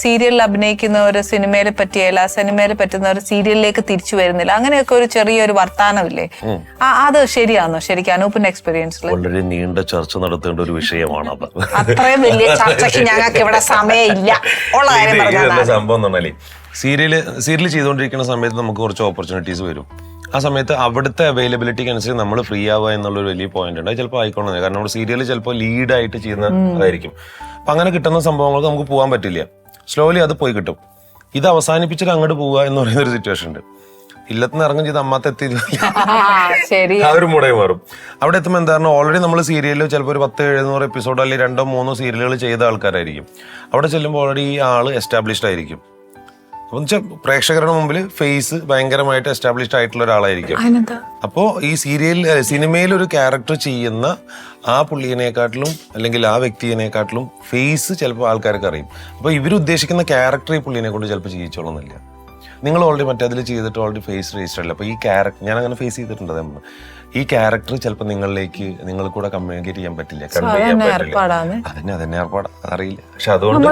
സീരിയലിൽ അഭിനയിക്കുന്ന ഒരു സിനിമയിൽ പറ്റിയല്ല, സിനിമയിൽ പറ്റുന്ന ഒരു സീരിയലിലേക്ക് തിരിച്ചു വരുന്നില്ല, അങ്ങനെയൊക്കെ ഒരു ചെറിയൊരു വർത്താനമില്ലേ? അത് ശരിയാണോ? ശരിക്കും അനൂപിന്റെ എക്സ്പീരിയൻസിൽ വളരെ നീണ്ട ചർച്ച നടത്തേണ്ട ഒരു വിഷയമാണ് അത്. അത്രയും വലിയ ചർച്ചയ്ക്ക് ഞങ്ങൾക്ക് ഇവിടെ സമയമില്ല. ഉള്ള കാര്യം പറഞ്ഞാൽ സംഭവം എന്ന് പറഞ്ഞാലേ സീരിയൽ ചെയ്തുകൊണ്ടിരിക്കുന്ന സമയത്ത് നമുക്ക് കുറച്ച് ഓപ്പർച്യൂണിറ്റീസ് വരും. ആ സമയത്ത് അവിടുത്തെ അവൈലബിലിറ്റിക്ക് അനുസരിച്ച് നമ്മൾ ഫ്രീ ആവുക എന്നുള്ളൊരു വലിയ പോയിന്റ് ഉണ്ട്. അത് ചിലപ്പോൾ ആയിക്കോണമെന്നില്ല, കാരണം നമ്മൾ സീരിയൽ ചിലപ്പോൾ ലീഡായിട്ട് ചെയ്യുന്നതായിരിക്കും. അപ്പൊ അങ്ങനെ കിട്ടുന്ന സംഭവങ്ങൾക്ക് നമുക്ക് പോകാൻ പറ്റില്ല. സ്ലോലി അത് പോയി കിട്ടും. ഇത് അവസാനിപ്പിച്ചിട്ട് അങ്ങോട്ട് പോവുക എന്ന് പറയുന്ന ഒരു സിറ്റുവേഷൻ ഉണ്ട്. ഇല്ലത്തിന് ഇറങ്ങും ചെയ്ത് അമ്മാത്ത എത്തി ആ ഒരു മുടയെ മാറും. അവിടെ എത്തുമ്പോൾ എന്താണ്, ഓൾറെഡി നമ്മൾ സീരിയലിൽ ചിലപ്പോൾ ഒരു 10-700 എപ്പിസോഡ് അല്ലെങ്കിൽ 2-3 സീരിയലുകൾ ചെയ്ത ആൾക്കാരായിരിക്കും. അവിടെ ചെല്ലുമ്പോൾ ഓൾറെഡി ഈ ആള് എസ്റ്റാബ്ലിഷ്ഡ് ആയിരിക്കും. അപ്പൊ വെച്ചാൽ പ്രേക്ഷകരുടെ മുമ്പിൽ ഫേസ് ഭയങ്കരമായിട്ട് എസ്റ്റാബ്ലിഷ്ഡ് ആയിട്ടുള്ള ഒരാളായിരിക്കും. അപ്പോ ഈ സിനിമയിൽ ഒരു ക്യാരക്ടർ ചെയ്യുന്ന ആ പുള്ളിയെക്കാട്ടിലും അല്ലെങ്കിൽ ആ വ്യക്തിയെക്കാട്ടിലും ഫേസ് ചിലപ്പോൾ ആൾക്കാർക്ക് അറിയും. അപ്പൊ ഇവരുദ്ദേശിക്കുന്ന ക്യാരക്ടർ ഈ പുള്ളിനെ കൊണ്ട് ചിലപ്പോൾ ചെയ്യിച്ചോളന്നില്ല. നിങ്ങൾ ഓൾറെഡി മറ്റേതിൽ ചെയ്തിട്ട് ഓൾറെഡി ഫേസ് രജിസ്റ്റർ അല്ല. അപ്പൊ ഈ ക്യാരക്ടർ ഞാൻ അങ്ങനെ ഫേസ് ചെയ്തിട്ടുണ്ട്. ഈ ക്യാരക്ടർ ചിലപ്പോൾ നിങ്ങൾ കൂടെ കമ്മ്യൂണിക്കേറ്റ് ചെയ്യാൻ പറ്റില്ല. അതന്നെ ഏർപ്പാട് അറിയില്ല. പക്ഷെ അതുകൊണ്ട്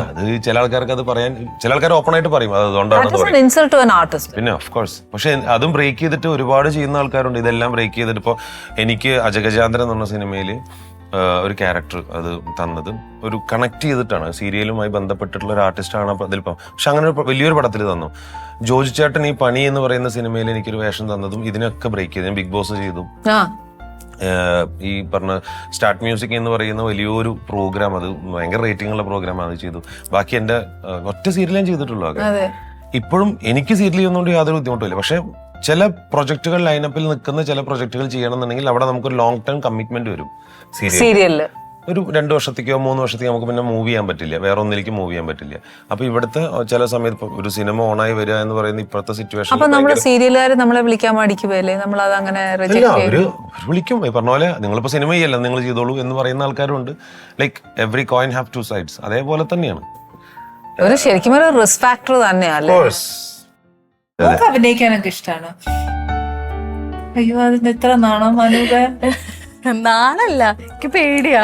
അത് ചില ആൾക്കാർക്ക് അത് പറയാൻ, ചില ആൾക്കാർ ഓപ്പൺ ആയിട്ട് പറയും അതുകൊണ്ടാണ്. പിന്നെ ഓഫ് കോഴ്സ്. പക്ഷെ അതും ബ്രേക്ക് ചെയ്തിട്ട് ഒരുപാട് ചെയ്യുന്ന ആൾക്കാരുണ്ട്. ഇതെല്ലാം ബ്രേക്ക് ചെയ്തിട്ട് ഇപ്പൊ എനിക്ക് അജഗജാന്തരം എന്ന് പറഞ്ഞ സിനിമയിൽ ഒരു ക്യാരക്ടർ അത് തന്നത് ഒരു കണക്ട് ചെയ്തിട്ടാണ്, സീരിയലുമായി ബന്ധപ്പെട്ടിട്ടുള്ള ഒരു ആർട്ടിസ്റ്റാണ് അതിലിപ്പം. പക്ഷെ അങ്ങനെ വലിയൊരു പടത്തിൽ തന്നു. ജോജി ചേട്ടൻ ഈ പണി എന്ന് പറയുന്ന സിനിമയിൽ എനിക്കൊരു വേഷം തന്നതും ഇതിനൊക്കെ ബ്രേക്ക് ചെയ്തു. ഞാൻ ബിഗ് ബോസ് ചെയ്തു. ഈ പറഞ്ഞ സ്റ്റാർട്ട് മ്യൂസിക് എന്ന് പറയുന്ന വലിയൊരു പ്രോഗ്രാം, അത് ഭയങ്കര റേറ്റിംഗ് ഉള്ള പ്രോഗ്രാം, അത് ചെയ്തു. ബാക്കി എന്റെ ഒറ്റ സീരിയൽ ഞാൻ ചെയ്തിട്ടുള്ളൂ. ഇപ്പോഴും എനിക്ക് സീരിയൽ ചെയ്യുന്നതുകൊണ്ട് യാതൊരു ബുദ്ധിമുട്ടില്ല. പക്ഷെ ചില പ്രൊജക്ടുകൾ ലൈനപ്പിൽ നിൽക്കുന്ന ചില പ്രൊജക്ടുകൾ ചെയ്യണമെന്നുണ്ടെങ്കിൽ അവിടെ നമുക്കൊരു ലോങ് ടേം കമ്മിറ്റ്മെന്റ് വരും. സീരിയലിൽ ഒരു 2 വർഷത്തേക്കോ 3 വർഷത്തേക്കോ നമുക്ക് പിന്നെ മൂവ് ചെയ്യാൻ പറ്റില്ല, വേറെ ഒന്നിലേക്ക് മൂവ് ചെയ്യാൻ പറ്റില്ല. അപ്പൊ ഇവിടുത്തെ ചില സമയത്ത് ഒരു സിനിമ ഓണായി വരിക എന്ന് പറയുന്ന ഇപ്പോഴത്തെ സിറ്റുവേഷൻ, അപ്പൊ നമ്മുടെ സീരിയലുകാർ നമ്മളെ വിളിക്കാൻ മടിക്കുമല്ലേ? നമ്മൾ അത് അങ്ങനെ വിളിക്കും. പറഞ്ഞ പോലെ നിങ്ങളിപ്പോ സിനിമ ചെയ്യല്ല, നിങ്ങൾ ചെയ്തോളൂ എന്ന് പറയുന്ന ആൾക്കാരുണ്ട്. Like every coin have 2 sides. അതേപോലെ തന്നെയാണ്. ഒരു ശരിക്കും ഒരു റിസ്ക് ഫാക്ടർ തന്നെയല്ലേ? അഭിനയിക്കാനൊക്കെ ഇഷ്ടമാണ്. അയ്യോ, അതിന്റെ എത്ര നാണം അനൂപ? നാണല്ല, എനിക്ക് പേടിയാ.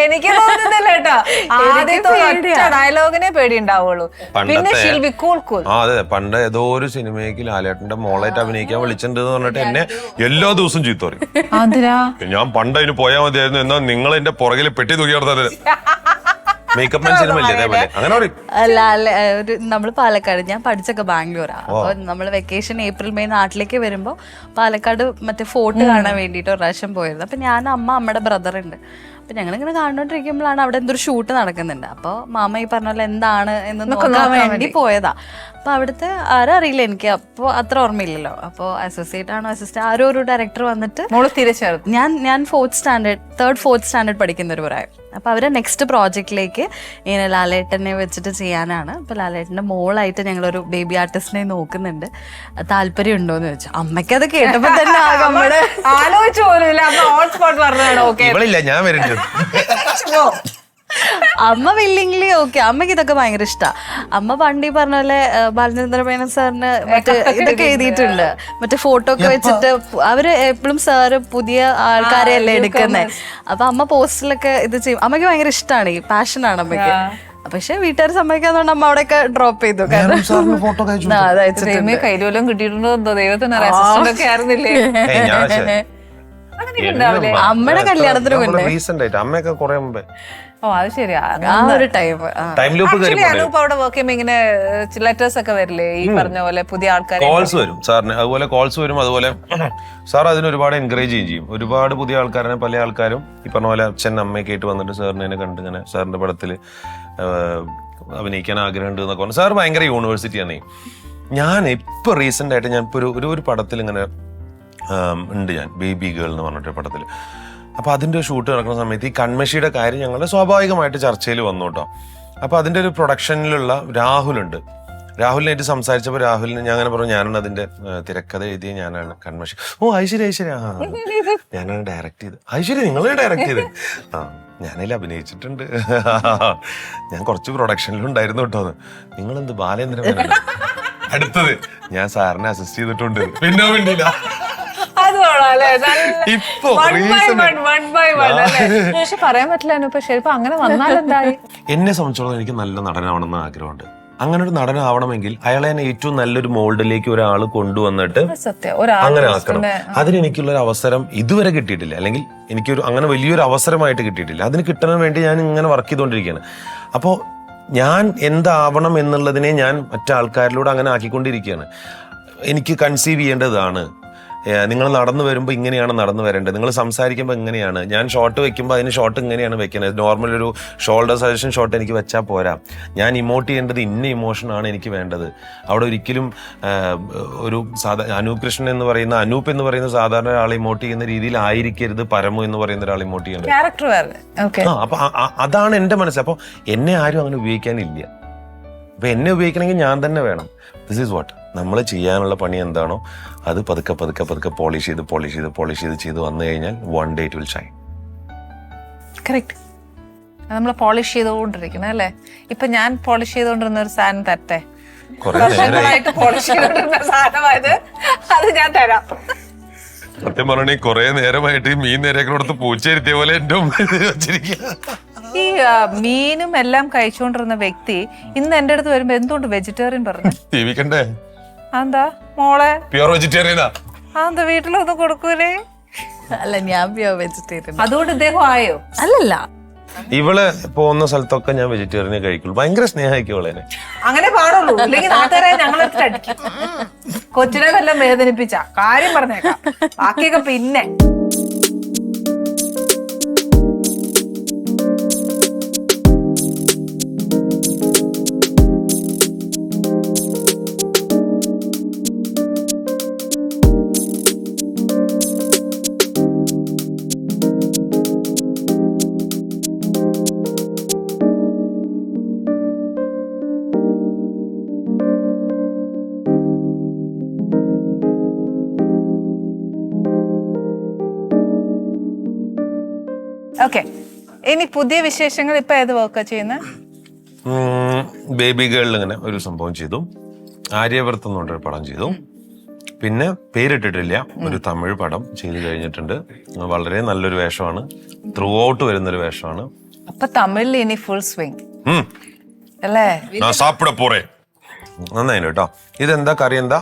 എനിക്ക് തോന്നുന്നില്ല കേട്ടോ. ആദ്യത്തെ ഡയലോഗിനെ പേടി ഉണ്ടാവുള്ളൂ, പിന്നെ അതെ. പണ്ട് ഏതോ ഒരു സിനിമയ്ക്ക് ലാലേട്ടന്റെ മോളായിട്ട് അഭിനയിക്കാൻ വിളിച്ചിട്ടുണ്ട് എന്ന് പറഞ്ഞിട്ട് എന്നെ എല്ലാ ദിവസവും ചീത്ത പറയും. ഞാൻ പണ്ട് അതിന് പോയാൽ മതിയായിരുന്നു, എന്നാ നിങ്ങൾ എന്റെ പുറകിൽ പെട്ടി തൂക്കി നടത്താൻ. മേക്കപ്പ് അല്ല നമ്മള് പാലക്കാട്, ഞാൻ പഠിച്ചൊക്കെ ബാംഗ്ലൂരാ. അപ്പൊ നമ്മള് വെക്കേഷൻ ഏപ്രിൽ മെയ് നാട്ടിലേക്ക് വരുമ്പോ പാലക്കാട് മറ്റേ ഫോർട്ട് കാണാൻ വേണ്ടിട്ട് ഒരു പ്രാവശ്യം പോയിരുന്നു. അപ്പൊ ഞാൻ, അമ്മയുടെ ബ്രദർ ഉണ്ട്. അപ്പൊ ഞങ്ങളിങ്ങനെ കാണുന്നോണ്ടിരിക്കുമ്പോഴാണ് അവിടെ എന്തൊരു ഷൂട്ട് നടക്കുന്നുണ്ട്. അപ്പൊ മാമ ഈ പറഞ്ഞ പോലെ എന്താണ് എന്ന് നോക്കാൻ വേണ്ടി പോയതാ. അപ്പൊ അവിടുത്തെ ആരും അറിയില്ല എനിക്ക്, അപ്പൊ അത്ര ഓർമ്മയില്ലല്ലോ. അപ്പൊ അസോസിയേറ്റ് ആണോ അസിസ്റ്റന്റ് ആരോ ഒരു ഡയറക്ടർ വന്നിട്ട് ഞാൻ 4th സ്റ്റാൻഡേർഡ് പഠിക്കുന്ന ഒരു പ്രായം. അപ്പൊ അവരെ നെക്സ്റ്റ് പ്രോജക്റ്റിലേക്ക് ഇങ്ങനെ ലാലേട്ടനെ വെച്ചിട്ട് ചെയ്യാനാണ്. അപ്പൊ ലാലേട്ടന്റെ മോളായിട്ട് ഞങ്ങളൊരു ബേബി ആർട്ടിസ്റ്റിനെ നോക്കുന്നുണ്ട്, താല്പര്യം ഉണ്ടോന്ന് ചോദിച്ചു. അമ്മയ്ക്ക് അത് കേട്ടപ്പോ തന്നെ ആലോചിച്ചു പോലും അമ്മ വില്ലിംഗ്ലി ഓക്കെ. അമ്മയ്ക്ക് ഇതൊക്കെ ഭയങ്കര ഇഷ്ടമാണ്. അമ്മ പണ്ട് ഈ പറഞ്ഞ പോലെ ബാലചന്ദ്ര മേനോൻ സാറിന് മറ്റേ ഇതൊക്കെ എഴുതിയിട്ടുണ്ട്, മറ്റേ ഫോട്ടോ ഒക്കെ വെച്ചിട്ട്. അവര് എപ്പോഴും സാറ് പുതിയ ആൾക്കാരെ അല്ലേ എടുക്കുന്നത്. അപ്പൊ അമ്മ പോസ്റ്റിലൊക്കെ ഇത് ചെയ്യും. അമ്മയ്ക്ക് ഭയങ്കര ഇഷ്ടമാണ്, ഈ പാഷനാണ് അമ്മയ്ക്ക്. പക്ഷെ വീട്ടുകാർ സമ്മതിക്കാന്നുകൊണ്ട് അമ്മ അവിടെയൊക്കെ ഡ്രോപ്പ് ചെയ്തു. കൈരോലം കിട്ടിയിട്ടുണ്ടോ ദൈവത്തിന് ആയിരുന്നില്ലേ? അമ്മയുടെ കല്യാണത്തിന് മുന്നേ അമ്മയൊക്കെ കുറെ മുമ്പേ. ഓ, അത് ശരിയാ. അനൂപ് അവിടെ വർക്ക് ചെയ്യുമ്പോ ഇങ്ങനെ ലെറ്റേഴ്സ് ഒക്കെ വരില്ലേ ഈ പറഞ്ഞ പോലെ പുതിയ ആൾക്കാർ? കോൾസ് വരും സാറിന്, അതുപോലെ കോൾസ് വരും. അതുപോലെ സാർ അതിന് ഒരുപാട് എൻകറേജ് ചെയ്യും. ഒരുപാട് പുതിയ ആൾക്കാരെ, പല ആൾക്കാരും ഈ പറഞ്ഞ പോലെ അച്ഛൻ അമ്മയൊക്കെ ആയിട്ട് വന്നിട്ട് സാറിനെ കണ്ട് ഇങ്ങനെ സാറിന്റെ പടത്തില് അഭിനയിക്കാൻ ആഗ്രഹമുണ്ട് എന്നൊക്കെ പറഞ്ഞു. സാർ ഭയങ്കര യൂണിവേഴ്സിറ്റിയാണ്. ഞാൻ ഇപ്പൊ റീസെന്റ് ആയിട്ട് ഞാൻ ഇപ്പൊ ഒരു പടത്തിൽ ഇങ്ങനെ ഉണ്ട്, ഞാൻ ബേബി ഗേൾ എന്ന് പറഞ്ഞിട്ട് പടത്തിൽ. അപ്പൊ അതിന്റെ ഷൂട്ട് നടക്കുന്ന സമയത്ത് ഈ കൺമഷിയുടെ കാര്യം ഞങ്ങളുടെ സ്വാഭാവികമായിട്ട് ചർച്ചയിൽ വന്നു കേട്ടോ. അപ്പൊ അതിന്റെ ഒരു പ്രൊഡക്ഷനിലുള്ള രാഹുലുണ്ട്. രാഹുലിനായിട്ട് സംസാരിച്ചപ്പോൾ രാഹുലിന് ഞാൻ അങ്ങനെ പറഞ്ഞു, ഞാനാണ് അതിന്റെ തിരക്കഥ എഴുതിയ, ഞാനാണ് കൺമഷി. ഓ ഐശ്വര്യ ഞാനാണ് ഡയറക്ട് ചെയ്ത്. ഐശ്വര്യ നിങ്ങളെ ഡയറക്ട് ചെയ്ത്? ഞാനതിൽ അഭിനയിച്ചിട്ടുണ്ട്, ഞാൻ കുറച്ച് പ്രൊഡക്ഷനിലുണ്ടായിരുന്നു കേട്ടോ. നിങ്ങളെന്ത് ബാലേന്ദ്രൻ? അടുത്തത് ഞാൻ സാറിനെ അസിസ്റ്റ് ചെയ്തിട്ടുണ്ട്. പിന്നെ വേണ്ടിയില്ല. ഇപ്പൊ പക്ഷെ പറയാൻ പറ്റില്ല അനുപ, ശരിക്കും അങ്ങനെ വന്നാലെന്തായി? എന്നെ സംബന്ധിച്ചോളം എനിക്ക് നല്ല നടനാവണമെന്ന് ആഗ്രഹമുണ്ട്. അങ്ങനെ ഒരു നടനാവണമെങ്കിൽ അയാളെ തന്നെ ഏറ്റവും നല്ലൊരു മോൾഡിലേക്ക് ഒരാൾ കൊണ്ടുവന്നിട്ട് സത്യം അങ്ങനെ ആക്കണം. അതിനെനിക്കുള്ളൊരു അവസരം ഇതുവരെ കിട്ടിയിട്ടില്ല, അല്ലെങ്കിൽ എനിക്കൊരു അങ്ങനെ വലിയൊരു അവസരമായിട്ട് കിട്ടിയിട്ടില്ല. അതിന് കിട്ടാൻ വേണ്ടി ഞാൻ ഇങ്ങനെ വർക്ക് ചെയ്തുകൊണ്ടിരിക്കുകയാണ്. അപ്പോൾ ഞാൻ എന്താവണം എന്നുള്ളതിനെ ഞാൻ മറ്റാൾക്കാരിലൂടെ അങ്ങനെ ആക്കിക്കൊണ്ടിരിക്കുകയാണ്. എനിക്ക് കൺസീവ് ചെയ്യേണ്ടതാണ്. നിങ്ങൾ നടന്നു വരുമ്പോൾ ഇങ്ങനെയാണ് നടന്നു വരേണ്ടത്, നിങ്ങൾ സംസാരിക്കുമ്പോൾ ഇങ്ങനെയാണ്. ഞാൻ ഷോട്ട് വെക്കുമ്പോൾ അതിന് ഷോട്ട് ഇങ്ങനെയാണ് വെക്കുന്നത്. നോർമൽ ഒരു ഷോൾഡർ സജഷൻ ഷോട്ട് എനിക്ക് വെച്ചാൽ പോരാ. ഞാൻ ഇമോട്ട് ചെയ്യേണ്ടത് ഇന്ന ഇമോഷനാണ് എനിക്ക് വേണ്ടത്. അവിടെ ഒരിക്കലും ഒരു അനൂപ് കൃഷ്ണൻ എന്ന് പറയുന്ന, അനൂപ് എന്ന് പറയുന്ന സാധാരണ ഒരാൾ ഇമോട്ട് ചെയ്യുന്ന രീതിയിൽ ആയിരിക്കരുത് പരമു എന്ന് പറയുന്ന ഒരാൾ ഇമോട്ട് ചെയ്യേണ്ടത്. അപ്പൊ അതാണ് എന്റെ മനസ്സ്. അപ്പൊ എന്നെ ആരും അങ്ങനെ ഉപയോഗിക്കാനില്ല. അപ്പൊ എന്നെ ഉപയോഗിക്കണമെങ്കിൽ ഞാൻ തന്നെ വേണം. ദിസ് ഈസ് വാട്ട് നമ്മൾ ചെയ്യാനുള്ള പണി എന്താണോ അത് പതുക്കെ പതുക്കെ പതുക്കെ പോളിഷ് ചെയ്ത് വന്നു കഴിഞ്ഞാൽ one day it will Shine. Correct. നമ്മൾ പോളിഷ് ചെയ്തുകൊണ്ടിരിക്കണം അല്ലേ? ഇപ്പൊ ഞാൻ പോളിഷ് ചെയ്തുകൊണ്ടിരുന്ന ഒരു സാധനം തരട്ടെ, വർഷങ്ങളായിട്ട് പോളിഷ് ചെയ്തുകൊണ്ടിരുന്ന സാധനമായത്, അത് ഞാൻ തരാം. സത്യം പറഞ്ഞാൽ കുറെ നേരമായിട്ട് ഈ മീൻ നേരേക്കടുത്ത് പൂച്ചയിരുത്തിയ പോലെ എന്റെ വെച്ചിരിക്കുക. ഈ മീനും എല്ലാം കഴിച്ചുകൊണ്ടിരുന്ന വ്യക്തി ഇന്ന് എന്റെ അടുത്ത് വരുമ്പോ എന്തുകൊണ്ട് വെജിറ്റേറിയൻ പറഞ്ഞു? ജീവിക്കണ്ടേ? എന്താ മോളെ പ്യൂർ വെജിറ്റേറിയനാ? എന്താ വീട്ടിലൊന്നും കൊടുക്കൂലേ? അല്ല, ഞാൻ പ്യൂർ വെജിറ്റേറിയൻ. അതുകൊണ്ട് ഇദ്ദേഹം ആയോ? അല്ലല്ല, ഇവള് പോകുന്ന സ്ഥലത്തൊക്കെ ഞാൻ വെജിറ്റേറിയനെ കഴിക്കുള്ളൂ. ഭയങ്കര സ്നേഹിക്കും അവളെ. അങ്ങനെ പാടുള്ളൂ, ഇല്ലെങ്കിൽ നാട്ടുകാരെ ഞങ്ങളെടുത്ത് അടിക്കും. കൊച്ചിനെ വല്ലതും വേദനിപ്പിച്ച കാര്യം പറഞ്ഞേക്കാം, ബാക്കിയൊക്കെ പിന്നെ. ഓക്കെ, ഇനി പുതിയ വിശേഷങ്ങൾ. ഇപ്പൊ ഏത് വർക്കാ ചെയ്യുന്നത്? ബേബി ഗേളിൽ ഇങ്ങനെ ഒരു സംഭവം ചെയ്തു. ആര്യവ്രതം എന്ന് പറഞ്ഞൊരു പടം ചെയ്തു. പിന്നെ പേരിട്ടിട്ടില്ല, ഒരു തമിഴ് പടം ചെയ്തു കഴിഞ്ഞിട്ടുണ്ട്. വളരെ നല്ലൊരു വേഷമാണ്, ത്രൂ ഔട്ട് വരുന്നൊരു വേഷമാണ്. അപ്പൊ തമിഴിൽ ഇനി ഫുൾ സ്വിംഗ് അല്ലേ? സാപ്പിട പോറേ നന്നായിട്ട് കേട്ടോ. ഇതെന്താ കറി? എന്താ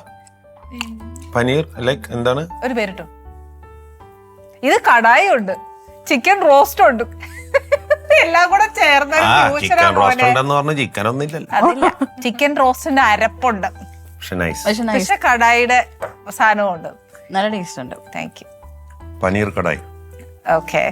പനീർ ലൈക്ക് എന്താണ് ഒരു പേരിട്ടോ? ഇത് കടായി ഉണ്ട്, ചിക്കൻ റോസ്റ്റ് ഉണ്ട്, എല്ലാം കൂടെ ചേർന്ന ചിക്കൻ റോസ്റ്റ് ഉണ്ടെന്ന് പറഞ്ഞു. ചിക്കൻ ഒന്നും ഇല്ലല്ലോ. അതില്ല, ചിക്കൻ റോസ്റ്റിന്റെ അരപ്പുണ്ട്, പക്ഷെ കടായിയുടെ സാധനവും ഉണ്ട്. നല്ല ടേസ്റ്റ് ഉണ്ട്. Thank you. Paneer kadai. Okay,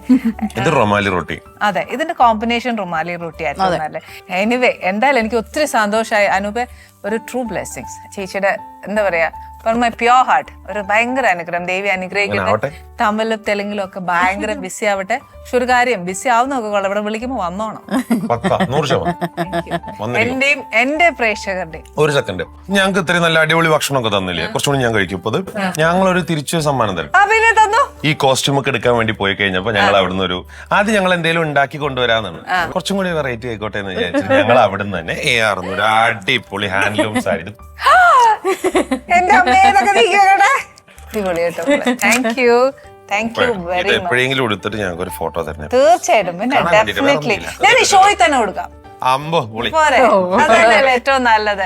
ഇത് റുമാലി റൊട്ടി. അതെ, ഇതിന്റെ കോമ്പിനേഷൻ റുമാലി റൊട്ടി ആയിരുന്നു നല്ലേ. എനിവേ, എന്തായാലും എനിക്ക് ഒത്തിരി സന്തോഷമായി അനൂപെ. ഒരു ട്രൂ ബ്ലെസ്സിങ്സ് ചേച്ചിയുടെ, എന്താ പറയാ, ഫ്രം മൈ പ്യോർ ഹാർട്ട് ഒരു ഭയങ്കര അനുഗ്രഹം. ദേവി അനുഗ്രഹിക്കട്ടെ. തമിഴിലും തെലുങ്കിലും ഒക്കെ ഭയങ്കര ബിസി ആവട്ടെ. പക്ഷെ ഒരു കാര്യം, ബിസി ആവുന്നൊക്കെ കൊള്ളാം, ഇവിടെ വിളിക്കുമ്പോ വന്നോണം. എന്റെ പ്രേക്ഷകരുടെ ഒരു സെക്കൻഡ്, ഞങ്ങൾക്ക് ഇത്രയും നല്ല അടിപൊളി ഭക്ഷണമൊക്കെ തന്നില്ലേ? കുറച്ചുകൂടി ഞാൻ കഴിക്കും. ഇപ്പൊ ഞങ്ങളൊരു തിരിച്ചു സമ്മാനം തരും. ഈ കോസ്റ്റ്യൂം ഒക്കെ എടുക്കാൻ വേണ്ടി പോയി കഴിഞ്ഞപ്പോ ഞങ്ങൾ അവിടുന്ന് ഒരു ആദ്യം ഞങ്ങൾ എന്തെങ്കിലും ഉണ്ടാക്കി കൊണ്ടുവരാന്നാണ്. കുറച്ചും കൂടി വെറൈറ്റി ആയിക്കോട്ടെ എന്ന് വിചാരിച്ചു ഞങ്ങൾ അവിടുന്ന് തന്നെ ഒരു അടിപൊളി ഹാൻഡ്ലൂം സാരി. എപ്പോഴെങ്കിലും എടുത്തിട്ട് ഞങ്ങൾക്ക് ഒരു ഫോട്ടോ തരണേ. തീർച്ചയായിട്ടും, ഡെഫിനറ്റ്ലി ഞാൻ ഈ ഷോയിൽ തന്നെ കൊടുക്കാം. അമ്പോ പോരെ, അതല്ലേ ഏറ്റവും നല്ലത്.